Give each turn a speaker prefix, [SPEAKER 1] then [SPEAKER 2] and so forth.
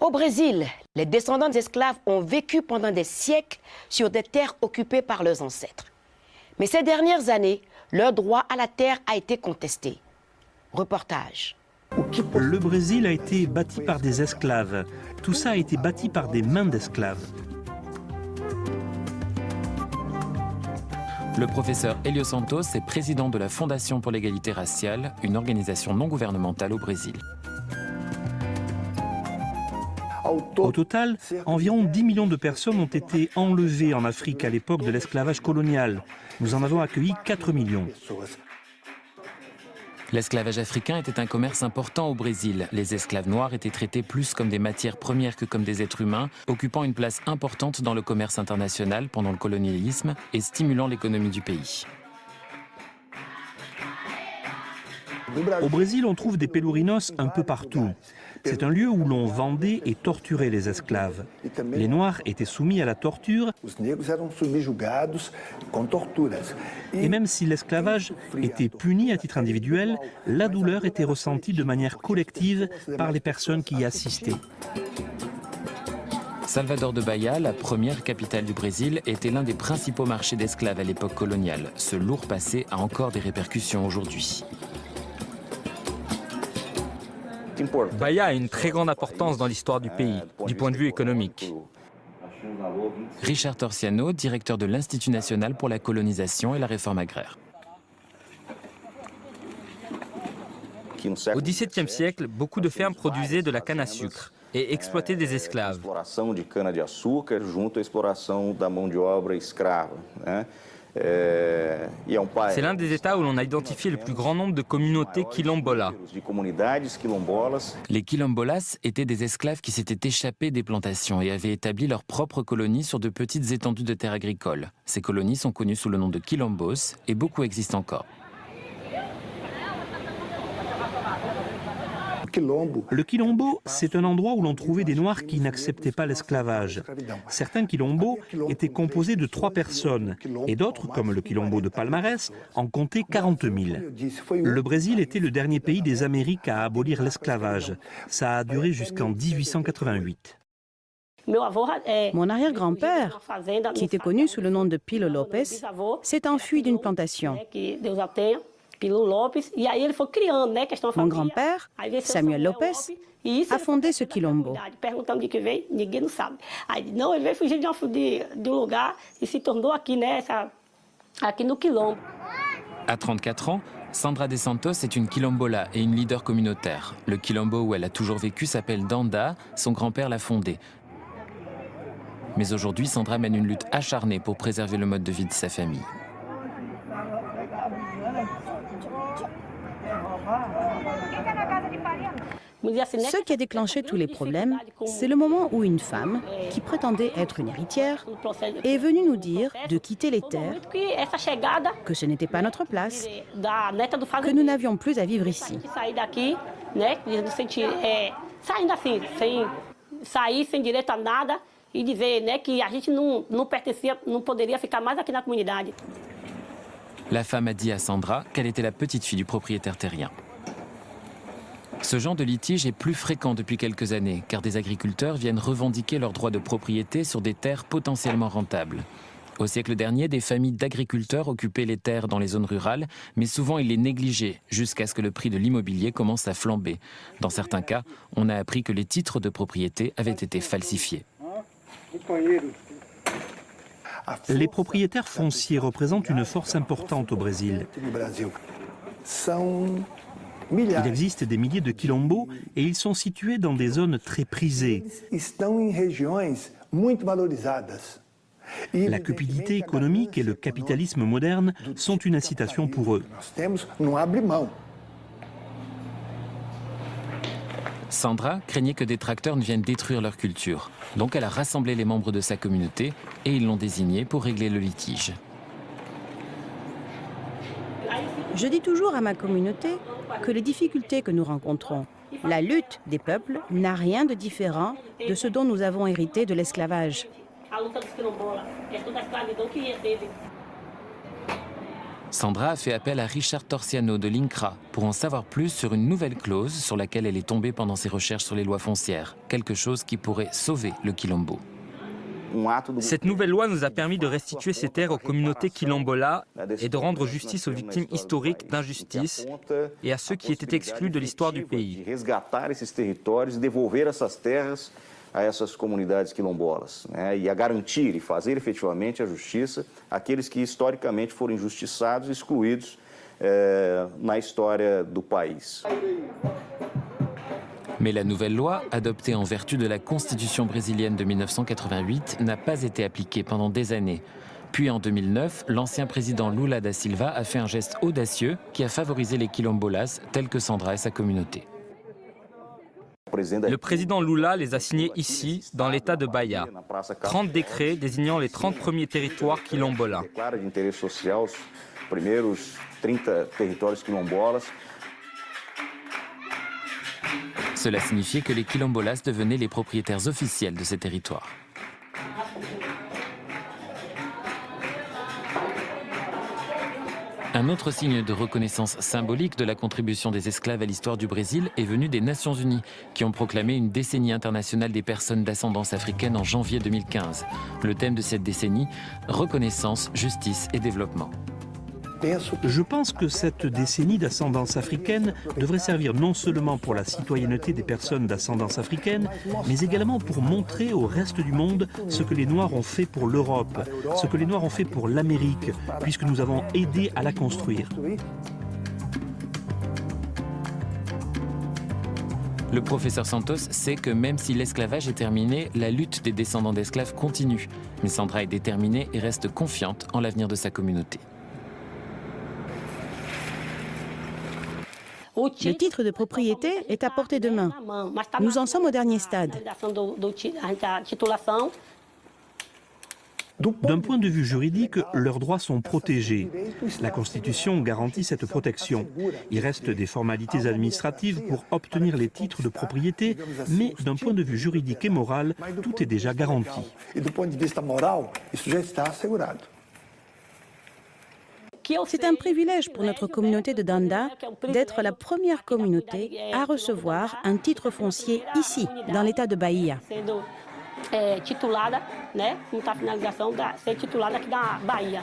[SPEAKER 1] Au Brésil, les descendants d'esclaves ont vécu pendant des siècles sur des terres occupées par leurs ancêtres. Mais ces dernières années, leur droit à la terre a été contesté. Reportage.
[SPEAKER 2] Le Brésil a été bâti par des esclaves. Tout ça a été bâti par des mains d'esclaves.
[SPEAKER 3] Le professeur Hélio Santos est président de la Fondation pour l'égalité raciale, une organisation non gouvernementale au Brésil.
[SPEAKER 2] Au total, environ 10 millions de personnes ont été enlevées en Afrique à l'époque de l'esclavage colonial. Nous en avons accueilli 4 millions.
[SPEAKER 3] L'esclavage africain était un commerce important au Brésil. Les esclaves noirs étaient traités plus comme des matières premières que comme des êtres humains, occupant une place importante dans le commerce international pendant le colonialisme et stimulant l'économie du pays.
[SPEAKER 2] Au Brésil, on trouve des pelurinos un peu partout. C'est un lieu où l'on vendait et torturait les esclaves. Les Noirs étaient soumis à la torture. Et même si l'esclavage était puni à titre individuel, la douleur était ressentie de manière collective par les personnes qui y assistaient.
[SPEAKER 3] Salvador de Bahia, la première capitale du Brésil, était l'un des principaux marchés d'esclaves à l'époque coloniale. Ce lourd passé a encore des répercussions aujourd'hui.
[SPEAKER 4] Bahia a une très grande importance dans l'histoire du pays, du point de vue économique.
[SPEAKER 3] Richard Torciano, directeur de l'Institut national pour la colonisation et la réforme agraire.
[SPEAKER 4] Au XVIIe siècle, beaucoup de fermes produisaient de la canne à sucre et exploitaient des esclaves. C'est l'un des États où l'on a identifié le plus grand nombre de communautés quilombolas.
[SPEAKER 3] Les quilombolas étaient des esclaves qui s'étaient échappés des plantations et avaient établi leur propre colonie sur de petites étendues de terres agricoles. Ces colonies sont connues sous le nom de quilombos et beaucoup existent encore.
[SPEAKER 2] Le quilombo, c'est un endroit où l'on trouvait des Noirs qui n'acceptaient pas l'esclavage. Certains quilombos étaient composés de 3 personnes, et d'autres, comme le quilombo de Palmarès, en comptaient 40 000. Le Brésil était le dernier pays des Amériques à abolir l'esclavage. Ça a duré jusqu'en 1888.
[SPEAKER 5] Mon arrière-grand-père, qui était connu sous le nom de Pilo Lopes, s'est enfui d'une plantation. Mon grand-père, Samuel Lopes, a fondé ce quilombo.
[SPEAKER 3] À 34 ans, Sandra De Santos est une quilombola et une leader communautaire. Le quilombo où elle a toujours vécu s'appelle Danda, son grand-père l'a fondé. Mais aujourd'hui, Sandra mène une lutte acharnée pour préserver le mode de vie de sa famille.
[SPEAKER 5] Ce qui a déclenché tous les problèmes, c'est le moment où une femme, qui prétendait être une héritière, est venue nous dire de quitter les terres, que ce n'était pas notre place, que nous n'avions plus à vivre ici.
[SPEAKER 3] La femme a dit à Sandra qu'elle était la petite fille du propriétaire terrien. Ce genre de litige est plus fréquent depuis quelques années, car des agriculteurs viennent revendiquer leurs droits de propriété sur des terres potentiellement rentables. Au siècle dernier, des familles d'agriculteurs occupaient les terres dans les zones rurales, mais souvent ils les négligeaient, jusqu'à ce que le prix de l'immobilier commence à flamber. Dans certains cas, on a appris que les titres de propriété avaient été falsifiés.
[SPEAKER 2] Les propriétaires fonciers représentent une force importante au Brésil. Il existe des milliers de quilombos et ils sont situés dans des zones très prisées. La cupidité économique et le capitalisme moderne sont une incitation pour eux.
[SPEAKER 3] Sandra craignait que des tracteurs ne viennent détruire leur culture. Donc elle a rassemblé les membres de sa communauté et ils l'ont désignée pour régler le litige.
[SPEAKER 5] Je dis toujours à ma communauté que les difficultés que nous rencontrons, la lutte des peuples n'a rien de différent de ce dont nous avons hérité de l'esclavage.
[SPEAKER 3] Sandra a fait appel à Richard Torsiano de l'INCRA pour en savoir plus sur une nouvelle clause sur laquelle elle est tombée pendant ses recherches sur les lois foncières, quelque chose qui pourrait sauver le quilombo.
[SPEAKER 4] Cette nouvelle loi nous a permis de restituer ces terres aux communautés quilombolas et de rendre justice aux victimes historiques d'injustice et à ceux qui étaient exclus de l'histoire du pays.
[SPEAKER 6] A essas comunidades quilombolas, né, e a garantir e fazer efetivamente a justiça àqueles que historicamente foram injustiçados e excluídos na história do país.
[SPEAKER 3] Mais la nouvelle loi, adoptée en vertu de la Constitution brésilienne de 1988, n'a pas été appliquée pendant des années. Puis en 2009, l'ancien président Lula da Silva a fait un geste audacieux qui a favorisé les quilombolas tels que Sandra et sa communauté.
[SPEAKER 4] Le président Lula les a signés ici, dans l'état de Bahia. 30 décrets désignant les 30 premiers territoires quilombolas.
[SPEAKER 3] Cela signifiait que les quilombolas devenaient les propriétaires officiels de ces territoires. Un autre signe de reconnaissance symbolique de la contribution des esclaves à l'histoire du Brésil est venu des Nations Unies, qui ont proclamé une décennie internationale des personnes d'ascendance africaine en janvier 2015. Le thème de cette décennie, reconnaissance, justice et développement.
[SPEAKER 2] Je pense que cette décennie d'ascendance africaine devrait servir non seulement pour la citoyenneté des personnes d'ascendance africaine, mais également pour montrer au reste du monde ce que les Noirs ont fait pour l'Europe, ce que les Noirs ont fait pour l'Amérique, puisque nous avons aidé à la construire.
[SPEAKER 3] Le professeur Santos sait que même si l'esclavage est terminé, la lutte des descendants d'esclaves continue. Mais Sandra est déterminée et reste confiante en l'avenir de sa communauté.
[SPEAKER 5] Le titre de propriété est à portée de main. Nous en sommes au dernier stade.
[SPEAKER 2] D'un point de vue juridique, leurs droits sont protégés. La Constitution garantit cette protection. Il reste des formalités administratives pour obtenir les titres de propriété, mais d'un point de vue juridique et moral, tout est déjà garanti.
[SPEAKER 5] C'est un privilège pour notre communauté de Danda d'être la première communauté à recevoir un titre foncier ici, dans l'état de Bahia.
[SPEAKER 7] Titulada, né, como está a finalização, ser titulada aqui da Bahia.